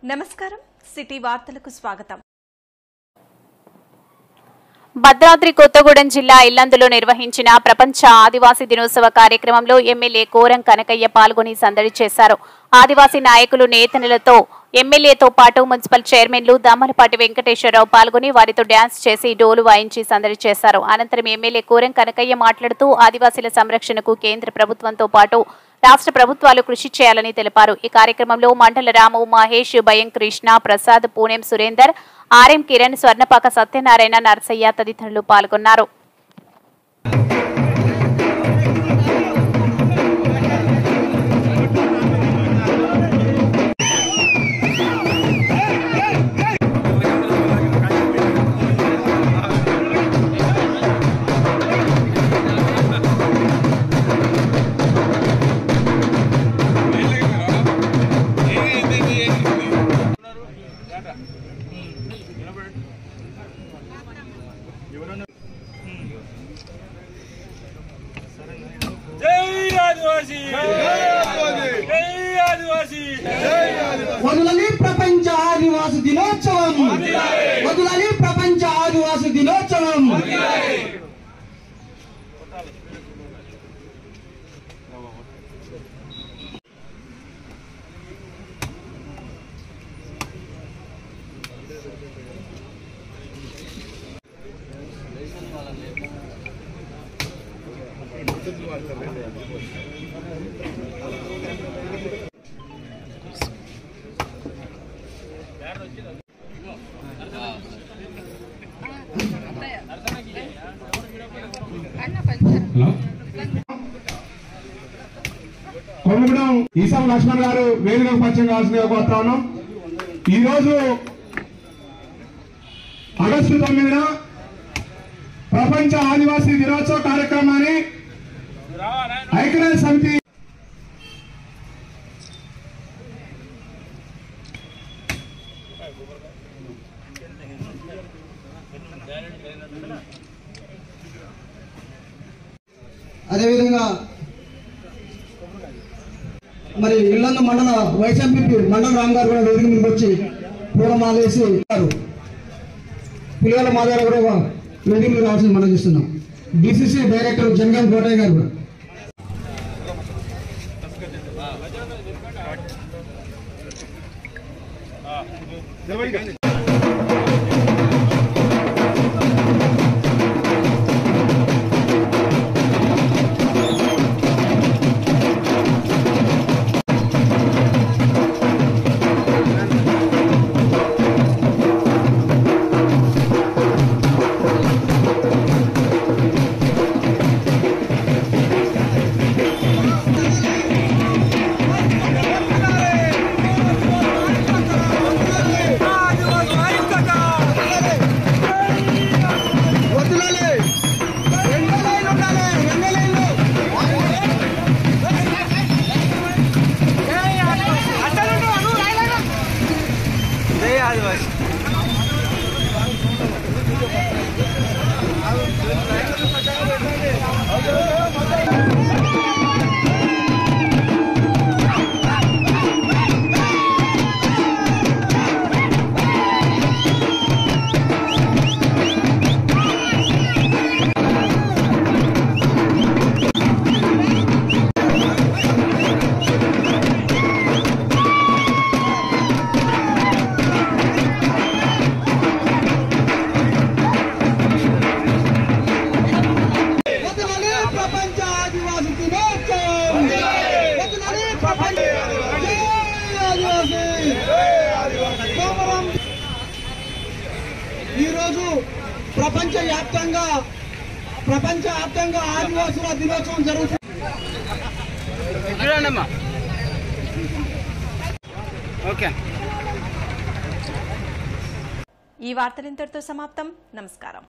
నమస్కారం సిటీ వార్తలకు స్వాగతం। భద్రాద్రి కొత్తగూడెం జిల్లా ఇల్లందులో నిర్వహించిన ప్రపంచ ఆదివాసీ దినోత్సవ కార్యక్రమంలో ఎమ్మెల్యే కోరం కనకయ్య పాల్గొని సందడి చేశారు। ఆదివాసీ నాయకులు నేతలతో ఎమ్మెల్యేతో పాటు మున్సిపల్ చైర్మన్లు దమ్మలపాటి వెంకటేశ్వరరావు పాల్గొని వారితో డ్యాన్స్ చేసి డోలు వాయించి సందడి చేశారు। అనంతరం ఎమ్మెల్యే కోరం కనకయ్య మాట్లాడుతూ ఆదివాసీల సంరక్షణకు కేంద్ర ప్రభుత్వంతో పాటు రాష్ట్ర ప్రభుత్వాలు కృషి చేయాలని తెలిపారు। ఈ కార్యక్రమంలో మండల రాము, మహేష్, భయం కృష్ణ, ప్రసాద్, పూణెం సురేందర్, ఆర్ఎం కిరణ్, స్వర్ణపాక సత్యనారాయణ, నర్సయ్య తదితరులు పాల్గొన్నారు। వదులని ప్రపంచ ఆదివాసి దినోత్సవం, వదులని ప్రపంచ ఆదివాసి దినోత్సవం। కొమ్మగూడెం ఈసం లక్ష్మణ్ గారు వేదికకు పరిచయం కావాల్సిందిగా కోరుతా ఉన్నాం। ఈరోజు ఆగస్టు 9న ప్రపంచ ఆదివాసీ దినోత్సవ కార్యక్రమాన్ని ఐక్యరాజ్య సమితి అదేవిధంగా మరి ఇల్లందు మండల వైస్ ఎంపీ మండల రామ్ గారు కూడా వేదిక మీదకి వచ్చి పూలమాల వేసి పులివెల మాధవ్ కూడా వేదిక మీద రావాల్సింది మనం చూస్తున్నాం। డిసిసి డైరెక్టర్ జనగాం కోటయ్య గారు కూడా ఈరోజు ప్రపంచవ్యాప్తంగా ఆదివాసుల దినోత్సవం జరుగుతుంది। ఈ వార్తలు ఇంతటితో సమాప్తం। నమస్కారం।